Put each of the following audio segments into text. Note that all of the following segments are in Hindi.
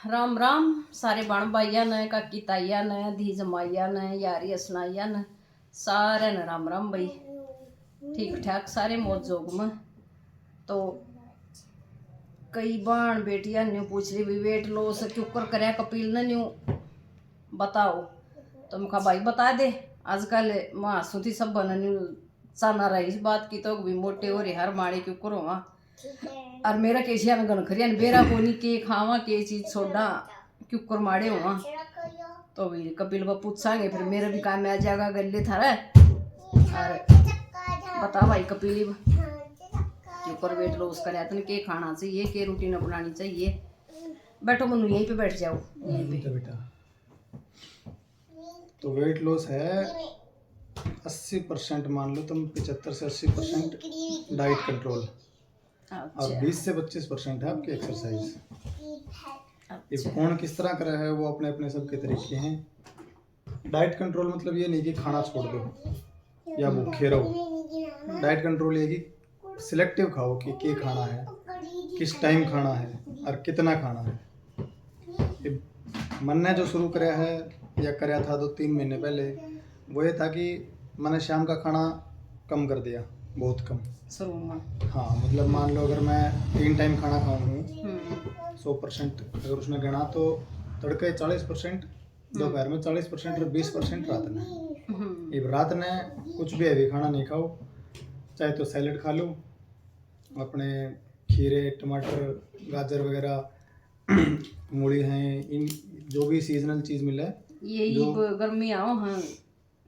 राम राम सारे बण भाइया ने काकी ताइया ने धी जमाइया ने यारी असनाइया ने सारे ने राम राम भाई। ठीक ठाक सारे मौज जोग में। तो कई बाण बेटिया न्यू पूछ रही भी वेट लॉस क्यों कर कपिल ने न्यू बताओ। तो मैं कहा भाई बता दे। आजकल माँ सुधी सब बन न्यू चाना रही इस बात की तो भी मोटे हो रहे हर माड़े क्यों करो वहाँ और मेरा केशिया में गन खरिया बेरा कोनी के खावा के चीज छोड़ा क्यों कर माड़े हुआ। तो भी कपिल को पूछांगे फिर मेरा भी काम में आ जाएगा गले थारा। और बता भाई कपिल क्यों कर वेट लॉस करे तन के खाना चाहिए के रूटीन अपनानी चाहिए। बैठो मनु यहीं पे बैठ जाओ यहीं पे बेटा। तो वेट लॉस है 80% मान लो तुम 75 से 80% डाइट कंट्रोल और 20 से 25% है आपकी एक्सरसाइज। ये कौन किस तरह कर रहा है वो अपने अपने सब के तरीके हैं। डाइट कंट्रोल मतलब ये नहीं कि खाना छोड़ दो या भूखे रहो। डाइट कंट्रोल ये कि सिलेक्टिव खाओ कि क्या खाना है, किस टाइम खाना है और कितना खाना है। ये मन ने जो शुरू कराया है या कराया था 2-3 महीने पहले वो ये था कि मैंने शाम का खाना कम कर दिया, बहुत कम। हाँ मतलब मान लो अगर मैं 3 टाइम खाना खाऊँ 100% अगर उसने गिना तो तड़के 40%, दोपहर में 40% और 20% रात में। अब रात ने कुछ भी हैवी खाना नहीं खाओ, चाहे तो सैलेड खा लो, अपने खीरे टमाटर गाजर वगैरह मूली हैं, इन जो भी सीजनल चीज़ मिले ये गर्मी आओ। हाँ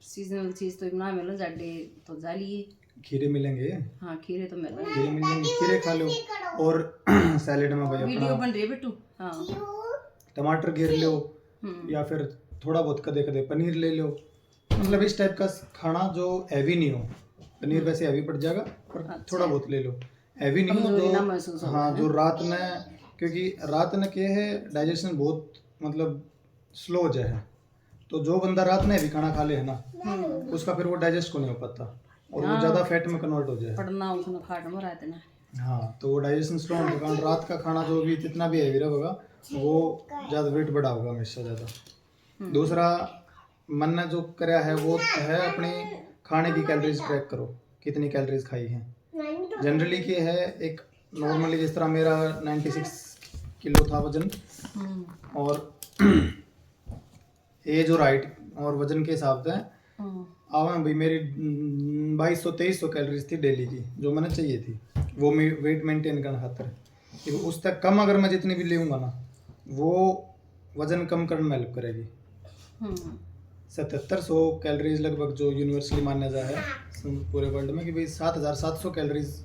सीजनल चीज तो ना मिलो जाडे तो जालिए खीरे मिलेंगे। हाँ खीरे तो मिलेंगे, खीरे मिलेंगे, खीरे खा लो। और सैलेड में भाई वीडियो बन रही है बेटू। हाँ टमाटर घेर लो या फिर थोड़ा बहुत कदे कदे पनीर ले लो। मतलब इस टाइप का खाना जो हैवी नहीं हो। पनीर वैसे हैवी पड़ जाएगा पर थोड़ा बहुत ले लो, हैवी नहीं हो तो। हाँ जो रात में, क्योंकि रात में क्या है डाइजेशन बहुत मतलब स्लो हो जाए, तो जो बंदा रात में भी खाना खा ले है ना उसका फिर वो डाइजेस्ट को नहीं हो पाता और वो ज़्यादा फैट में कन्वर्ट हो जाए। पड़ना उसमें खाट में रहते ना। हाँ तो वो डाइजेशन स्लो होने के कारण रात का खाना जो भी जितना भी हैवी रहेगा वो ज़्यादा वेट बढ़ा होगा हमेशा ज़्यादा। दूसरा मन ने जो कराया है वो है अपने खाने की कैलोरीज ट्रैक करो, कितनी कैलोरीज खाई हैं। जनरली क्या है एक नॉर्मली जिस तरह मेरा 96 किलो था वजन और एज और हाइट और वजन के हिसाब से आवा भाई मेरी 2200-2300 कैलोरीज थी डेली की जो मैंने चाहिए थी वो वेट मेंटेन करने खातर। उस तक कम अगर मैं जितनी भी लेऊंगा ना वो वजन कम करने में हेल्प करेगी। 7700 कैलोरीज लगभग जो यूनिवर्सली माना जा है पूरे वर्ल्ड में कि भाई 7700 कैलोरीज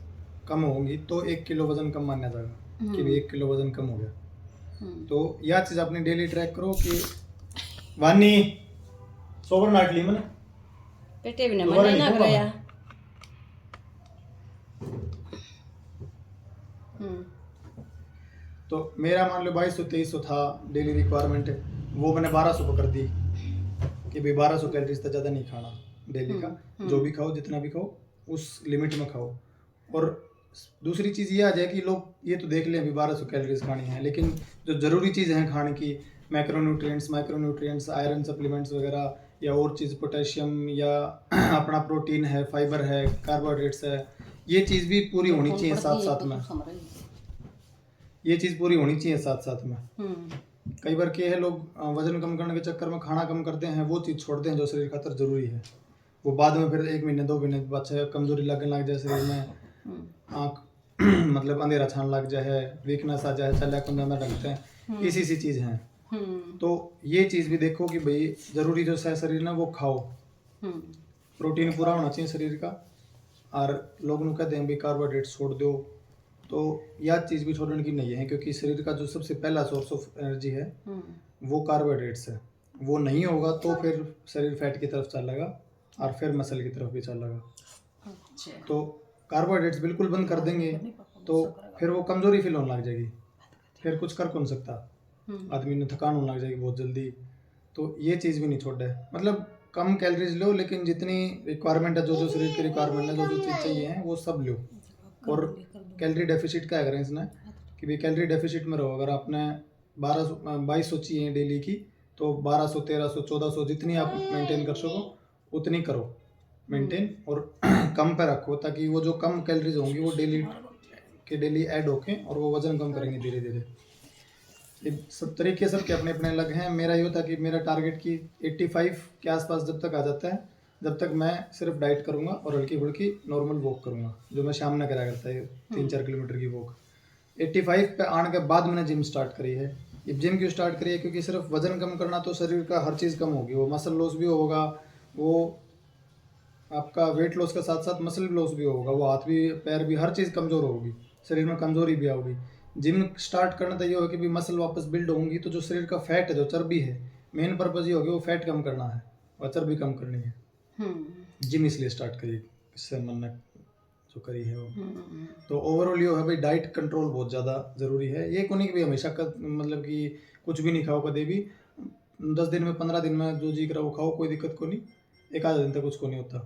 कम होंगी तो 1 किलो वजन कम माना जाएगा कि भाई 1 किलो वजन कम हो गया। तो यह चीज़ अपनी डेली ट्रैक करो कि वानी सोवर नाट ली मैंने पेटे भी नहीं ना कराया। तो मेरा मान लो 2200-2300 था डेली रिक्वायरमेंट, वो मैंने 1200 पर कर दी कि भाई 1200 कैलोरीज से ज़्यादा नहीं खाना डेली का। जो भी खाओ जितना भी खाओ उस लिमिट में खाओ। और दूसरी चीज़ ये आ जाए कि लोग ये तो देख लें अभी 1200 कैलोरीज खानी है, लेकिन जो ज़रूरी चीज़ें हैं खाने की माइक्रोन्यूट्रिएंट्स आयरन सप्लीमेंट्स वगैरह या और चीज़ पोटेशियम या अपना प्रोटीन है, फाइबर है, कार्बोहाइड्रेट्स है, ये चीज़ भी पूरी होनी चाहिए साथ साथ में। ये चीज़ पूरी होनी चाहिए साथ साथ में। कई बार क्या है लोग वजन कम करने के चक्कर में खाना कम करते हैं, वो चीज़ छोड़ते हैं जो शरीर खातर ज़रूरी है। वो बाद में फिर 1 महीने 2 महीने बाद कमजोरी लगने लग जाए शरीर में, आँख मतलब अंधेरा छान लग जाए, वीकनेस आ जाए, चल ज़्यादा ढंगते हैं, इसी सी चीज़ हैं। तो ये चीज़ भी देखो कि भाई ज़रूरी जो है शरीर ना वो खाओ, प्रोटीन पूरा होना चाहिए शरीर का। और लोग कहते हैं भाई कार्बोहाइड्रेट छोड़ दो, तो यह चीज़ भी छोड़ने की नहीं है क्योंकि शरीर का जो सबसे पहला सोर्स ऑफ एनर्जी है वो कार्बोहाइड्रेट्स है। वो नहीं होगा तो फिर शरीर फैट की तरफ चलेगा और फिर मसल की तरफ भी चलेगा। तो कार्बोहाइड्रेट्स बिल्कुल बंद कर देंगे तो फिर वो कमज़ोरी फील होने लग जाएगी, फिर कुछ कर कौन सकता, आदमी ने थकान होने लग जाएगी बहुत जल्दी। तो ये चीज़ भी नहीं छोड़े, मतलब कम कैलोरीज लो लेकिन जितनी रिक्वायरमेंट है, जो शरीर की रिक्वायरमेंट है, जो चीज़ चाहिए है वो सब लो। और कैलोरी डेफिसिट क्या करें इसने कि भाई कैलोरी डेफिसिट में रहो। अगर आपने 1200 2200 चाहिए डेली की, तो 1200 1300 1400 जितनी आप मेंटेन कर सको उतनी करो मेंटेन, और कम पे रखो ताकि वो जो कम कैलोरीज होंगी वो डेली ऐड होके और वो वजन कम करेंगे धीरे धीरे। ये सब तरीके सबके अपने अपने अलग हैं। मेरा ये होता है कि मेरा टारगेट की 85 के आसपास जब तक आ जाता है, जब तक मैं सिर्फ डाइट करूँगा और हल्की फुल्की नॉर्मल वॉक करूँगा, जो मैं शाम में करा करता है 3-4 किलोमीटर की वॉक। 85 पे आने के बाद मैंने जिम स्टार्ट करी है। ये जिम क्यों स्टार्ट करी है? क्योंकि सिर्फ वजन कम करना तो शरीर का हर चीज़ कम होगी, वो मसल लॉस भी होगा, वो आपका वेट लॉस के साथ साथ मसल लॉस भी होगा, वो हाथ भी पैर भी हर चीज़ कमज़ोर होगी, शरीर में कमज़ोरी भी आएगी। जिम स्टार्ट करना तो ये हो कि भी मसल वापस बिल्ड होंगी, तो जो शरीर का फैट है, जो चर्बी है, मेन पर्पज़ ये होगी वो फैट कम करना है और चर्बी कम करनी है। जिम इसलिए स्टार्ट करी, इससे मन जो करी है वो। तो ओवरऑल ये है भाई, डाइट कंट्रोल बहुत ज़्यादा ज़रूरी है। ये को नहीं कि भाई हमेशा मतलब कि कुछ भी नहीं खाओ कभी भी, 10 दिन में 15 दिन में जो जी करा वो खाओ, कोई दिक्कत को नहीं, एक आधा दिन तक कुछ को नहीं होता।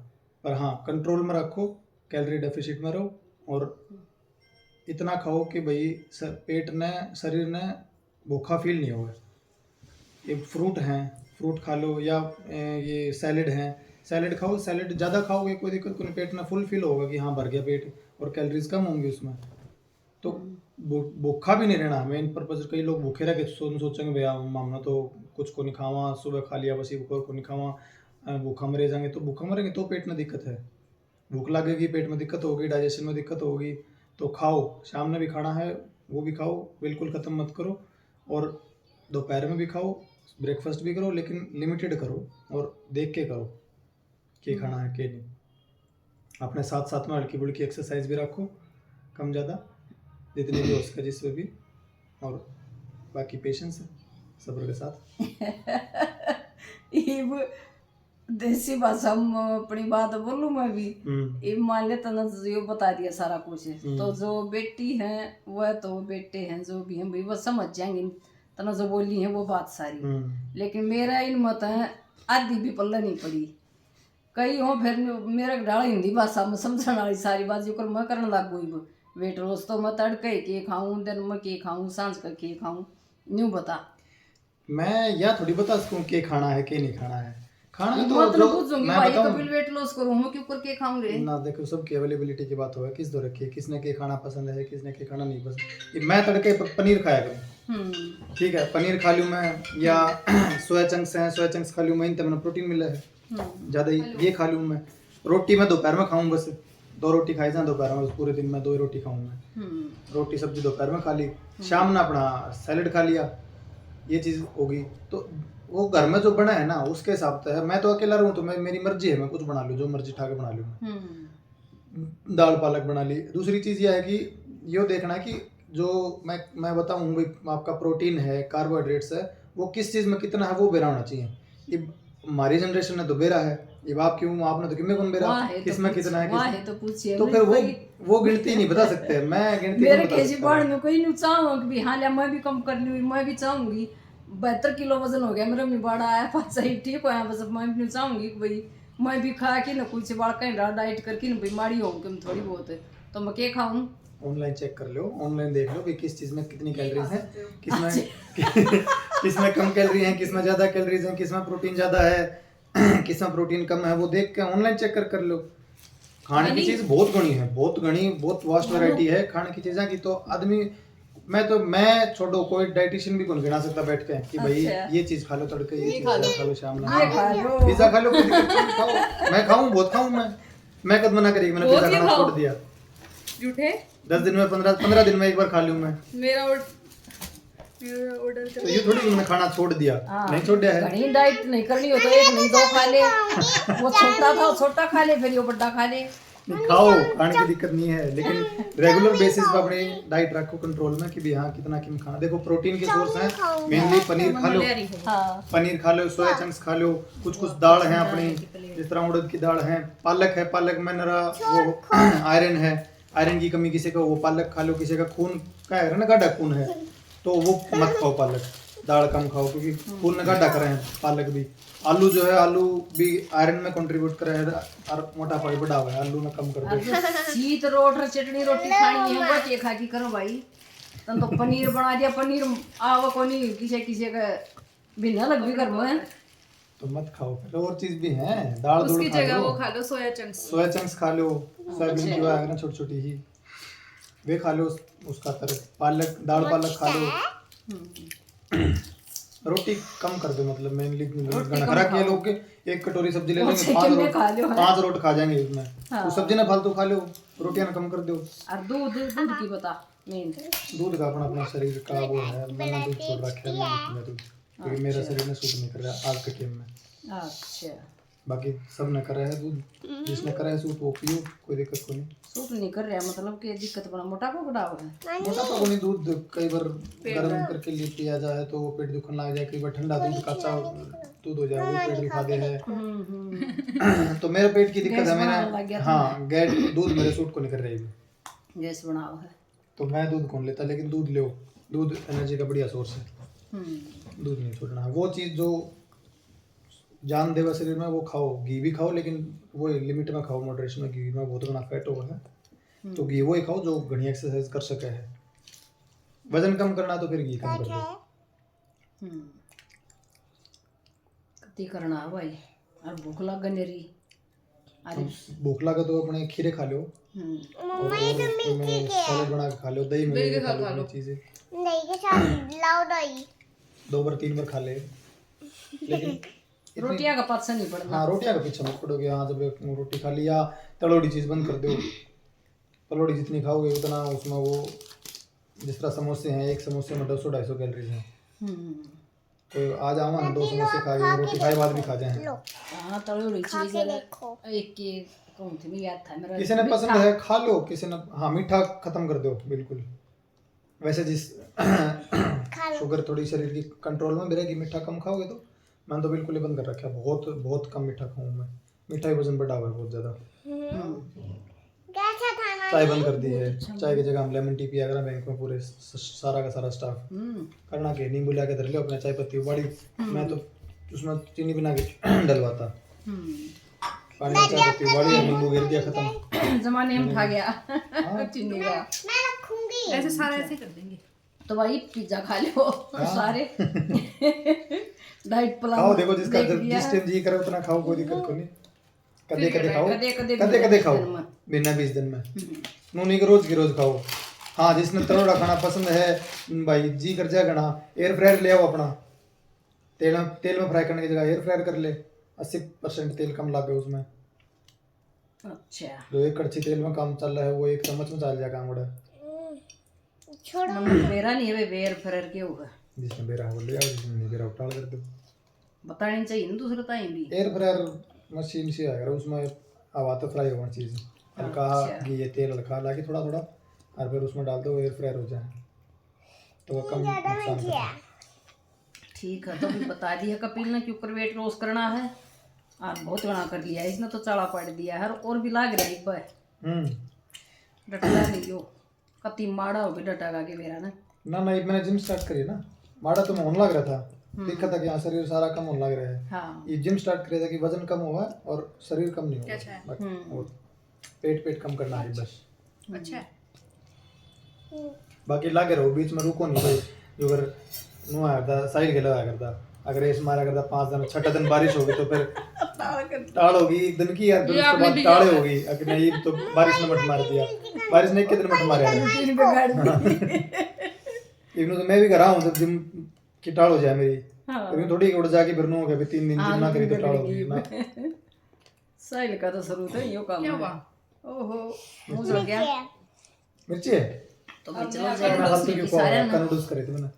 पर हाँ, कंट्रोल में रखो, कैलोरी डेफिसिट में रहो और इतना खाओ कि भाई पेट ने, शरीर ने भूखा फील नहीं होगा। ये फ्रूट हैं, फ्रूट खा लो, या ये सैलेड हैं, सैलेड खाओ, सैलेड ज़्यादा खाओगे कोई दिक्कत को नहीं, पेट में फुल फील होगा कि हाँ भर गया पेट, और कैलोरीज कम होंगी उसमें। तो भूखा भी नहीं रहना मेन पर्पज। कई लोग भूखे रह के सोचेंगे भैया मामला तो कुछ को नहीं खावा, सुबह खा लिया बस, भूखा को नहीं खावा, भूखा मरे जाएंगे। तो भूखा मरेंगे तो पेट में दिक्कत है, भूख लगेगी, पेट में दिक्कत होगी, डाइजेशन में दिक्कत होगी। तो खाओ, शाम में भी खाना है वो भी खाओ, बिल्कुल ख़त्म मत करो, और दोपहर में भी खाओ, ब्रेकफास्ट भी करो, लेकिन लिमिटेड करो और देख के करो क्या खाना है क्या नहीं। अपने साथ साथ में हल्की फुल्की एक्सरसाइज भी रखो, कम ज़्यादा जितनी भी हो सके जिसमें भी, और बाकी पेशेंस है सब्र के साथ। देसी भाषा में अपनी बात बोलूं मैं भी, ये मान लेता ना, जो बता दिया सारा कुछ। तो जो बेटी हैं वह तो बेटे हैं जो भी हैं भाई वो समझ जाएंगे, तना जो बोली है वो बात सारी। लेकिन मेरा इन मत है आधी भी पल्ला नहीं पड़ी, कई हो फिर मेरा डाला हिंदी भाषा में समझने वाली सारी बात जो कर मैं करने लग गई। वेट लॉस तो मैं तड़के के खाऊं, दिन में के खाऊं, सांझ का के खाऊं, न्यू बता। मैं या थोड़ी बता सकूं के खाना है के नहीं खाना है। खाना तो मतलब पूछूंगी भाई कपिल वेट लॉस करूं मैं क्यों करके खाऊंगे ना। देखो सबकी अवेलेबिलिटी की बात होगा, किस दो रखी है, किसने के खाना पसंद है, किसने के खाना नहीं पसंद। मैं तड़के पनीर खाया करूं, ठीक है, पनीर खा लूं मैं, या सोया चंक्स हैं, सोया चंक्स खा लूं मैं, इनसे मैंने प्रोटीन मिला है ज़्यादा ही, ये खा लूं मैं। रोटी मैं दोपहर में खाऊं, बस 2 रोटी खाई जाए दोपहर में, पूरे दिन में 2 ही रोटी खाऊं मैं। रोटी सब्जी दोपहर में खा ली, शाम में अपना सैलेड खा लिया, ये चीज़ होगी। तो वो घर में जो बना है ना उसके हिसाब से है। मैं तो अकेला रहूं तो मैं, मेरी मर्जी है, मैं कुछ बना लूं, जो मर्जी उठा के बना लूं, दाल पालक बना ली। दूसरी चीज़ ये है कि ये देखना है कि जो मैं बताऊं भाई आपका प्रोटीन है, कार्बोहाइड्रेट्स है, वो किस चीज़ में कितना है वो बेरा होना चाहिए। ये हमारी जनरेशन ने तो बेरा है, ये बाप क्यों आपने तो कितने गुण बेरा, किसमें कितना है, तो पूछिए। तो फिर वो गिनती नहीं बता सकते। मैं गिनती मेरे केजी बाढ़ में कोई नहीं चाहूंगा कि भी हाँ लिया मैं भी कम कर लूँ, मैं भी चाहूंगी 72 किलो वजन हो गया मेरा, भी बाढ़ आया 5 सही ठीक हो, बस मैं भी चाहूंगी कि भाई मैं भी खा के ना कुछ बाढ़ कहीं डाइट करके ना बीमारी हो थोड़ी बहुत, तो मैं क्या खाऊं। ऑनलाइन चेक कर लो, ऑनलाइन देख लो कि किस चीज़ में कितनी कैलोरीज है, किसमें कम कैलोरी है, किसमें ज़्यादा कैलोरीज है, किसमें प्रोटीन ज़्यादा है, किसमें प्रोटीन कम है, वो देख के ऑनलाइन चेक कर लो। खाने की चीज़ बहुत घनी है, बहुत वास्ट वैरायटी है खाने की चीज़ें की। तो आदमी मैं छोड़ो, कोई डाइटिशियन भी कौन गिना सकता बैठ के कि भाई ये चीज़ खा लो तड़के, ये चीज़ खा लो शाम में, पिज़्ज़ा खा लो, खाओ, मैं खाऊं, बहुत खाऊं मैं कद मना करेगी, मैंने पिज़्ज़ा खाना छोड़ दिया। झूठे 10 दिन में 15 दिन में एक बार खा लूं मैं। मेरा ऑर्डर तो ये थोड़ी मैंने खाना छोड़ दिया, नहीं छोड़ा है। घनी डाइट नहीं करनी हो तो एक नहीं 2 खा ले, वो छोटा था छोटा खा ले, फिर ये बड़ा खा ले, खाओ, खाने की दिक्कत नहीं है, लेकिन रेगुलर बेसिस पे अपनी डाइट रखो कंट्रोल में कि भी हाँ कितना खाना। देखो प्रोटीन के सोर्स हैं मेनली, पनीर खा लो, पनीर खा लो, सोया चंक्स खा लो, कुछ दाल हैं अपनी, जिस तरह उड़द की दाल है, पालक है, पालक में नरा वो आयरन है, आयरन की कमी किसी का वो पालक खा लो, किसी का खून का है ना गाढ़ा खून है तो वो मत खाओ, पालक दाल कम खाओ क्योंकि खून में गाढ़ा कर रहे हैं पालक भी। आलू जो है, आलू भी आयरन में कंट्रीब्यूट कर रहा है और मोटापा भी बढ़ा हुआ है, आलू ने कम कर दो। सीत रोट चटनी रोटी खानी है वो के खा की करो भाई, तन तो पनीर बना दिया, पनीर आवा को नहीं किसी किसी का बिना लग भी कर है। तो मत खाओ, फिर और चीज भी है, दाल दूध उसकी खा जगह लो, वो खा लो सोया चंक्स। सोया चंक्स खा लो, सोयाबीन की है ना छोटी छोटी ही, वे खा लो, उसका तरह पालक, दाल पालक खा लो। रोटी कम कर दो, मतलब मेनली घरा के लोग के एक कटोरी सब्जी ले लेंगे, पांच रोटी खा जाएंगे उसमें। तो सब्जी ना फालतू खा लो, रोटियां ना कम कर दो। और दूध दूध की बता मेन दूध का अपना अपना शरीर का वो है, मैंने दूध छोड़ रखा है, मैं नहीं पीता दूध क्योंकि मेरा शरीर में सूट नहीं कर रहा है आज के टाइम में। अच्छा बाकी सब ने करा है दूध, जिसने करा है सूट वो पियो, कोई दिक्कत को नहीं। सूट नहीं कर रहा मतलब कि दिक्कत बना मोटापा बढ़ावा है। मोटापा को नहीं, दूध कई बार गर्म करके लिए पिया जाए तो वो पेट दुखने लग जाए, कई बार ठंडा दूध कच्चा दूध हो जाए वो पेट दुखा दे है। तो मेरे पेट की दिक्कत है, मैंने हाँ गैस दूध मेरे सूट को नहीं कर रही, गैस बनावा है तो मैं दूध कौन लेता, लेकिन दूध लो, दूध एनर्जी का बढ़िया सोर्स है, दूध नहीं छोड़ना है। वो चीज़ जो जान देवा शरीर में वो खाओ, घी भी खाओ लेकिन वो लिमिट में खाओ, मॉडरेशन में। घी में बहुत घना फैट होगा है, तो घी वो ही खाओ जो घनी एक्सरसाइज कर सके है। वजन कम करना तो फिर घी कम कर दो। कति करना है भाई, और भूख लग गनेरी। भूख लगा तो अपने खीरे खा लो, और सैलेड बना के खा लो, दही में खा लो, चीजें दही के साथ लाओ दही 2 बार 3 बार खा ले, लेकिन रोटियां का पास नहीं पड़ना। हाँ रोटियां का पीछे मत पड़ोगे। हाँ जब रोटी खा ली या तलोड़ी चीज बंद कर दो, तलोड़ी जितनी खाओगे उतना उसमें वो, जिस तरह समोसे हैं, एक समोसे में 200-250 कैलोरीज हैं, तो आज आवा ना 2 समोसे खा गए, रोटी खाए बाद भी खा जाए। हाँ तलोड़ी चीज एक की कौन थी, मैं याद था मेरा। किसी ने पसंद है खा लो, किसी ने हाँ मीठा खत्म कर दो बिल्कुल। वैसे जिस शुगर थोड़ी शरीर की कंट्रोल में रहेगी, मीठा कम खाओगे तो। मैंने तो बिल्कुल ही बंद कर रखा है, बहुत बहुत कम मीठा खाऊं मैं, मीठा ही वजन बढ़ा हुआ है बहुत ज्यादा। चाय बंद कर दी है, चाय की जगह हम लेमन टी पिया करें बैंक में, पूरे सारा का सारा स्टाफ करना के नींबू ला के धर लो अपना, चाय पत्ती उबाड़ी, मैं तो उसमें चीनी बना के डलवाता, पानी में चाय पत्ती उबाड़ी और नींबू गिर दिया, खत्म। जमाने में खा गया चीनी का। मैं रखूंगी ऐसे सारा ऐसे कर देंगे। तो भाई पिज्जा खा लो सारे डाइट प्लान खाओ, देखो जिसका जिस टाइम जी करे उतना खाओ, कोई दिक्कत को नहीं। कदे कदे खाओ, कदे कदे खाओ, बिना 20 दिन में नूनी के रोज की रोज खाओ। हाँ जिसने तरोड़ा खाना पसंद है भाई, जी कर जाए घना, एयर फ्रायर ले आओ अपना, तेल में फ्राई करने की जगह एयर फ्रायर कर ले, 80% तेल कम लागे उसमें। अच्छा जो 1 कड़छी तेल में काम चल रहा है वो 1 चम्मच में चल जाए काम बड़ा। मेरा नहीं है बेर फ्रायर के होगा, जिसने बेरा हो ले आओ, जिसने नहीं बेरा उठाल कर दो। बतानी चाहिए ना दूसरा टाइम भी। एयर फ्रायर मशीन से आएगा, उसमें हवा तो फ्राई होना चीज़, हल्का घी या तेल हल्का ला के थोड़ा थोड़ा और फिर उसमें डाल दो, एयर फ्रायर हो जाए तो वो कम नुकसान करता है। ठीक है, तो भी बता दिया कपिल ने क्यों वेट लॉस करना है, और बहुत बना कर लिया इसने तो, चाड़ा पड़ दिया है और भी लाग रहा है एक बार डटा नहीं हो कति माड़ा हो गया डटा के मेरा ना ना मैंने जिम स्टार्ट करी ना, माड़ा तो मैं होने लग रहा था, दिक्कत था कि हाँ शरीर सारा कम होने लग रहा है। हाँ ये जिम स्टार्ट करे था कि वजन कम हुआ और शरीर कम नहीं हुआ, और पेट कम करना है बस। अच्छा बाकी लागे रहो, बीच में रुको नहीं भाई, जो अगर नुआ करता साइड के लगा करता, अगर ऐसे मारा करता 5 दिन 6 दिन बारिश होगी तो फिर टाड़ होगी एक दिन की यार, फिर उसके बाद टाड़े होगी, अगर नहीं तो बारिश ने मत मार दिया, बारिश ने 1 दिन मत मारा इवन तो मैं भी कर रहा हूँ, जब जिम की टाड़ हो जाए मेरी, कभी थोड़ी उड़ जाके फिर नो हो गया 3 दिन जिम ना करी तो टाड़ होगी ना। साइल का तो शुरू था यो काम है। ओहो मुझे लग गया मिर्ची है तो मैं चलो मैं फालतू क्यों सारे नूडल्स करे थे मैंने।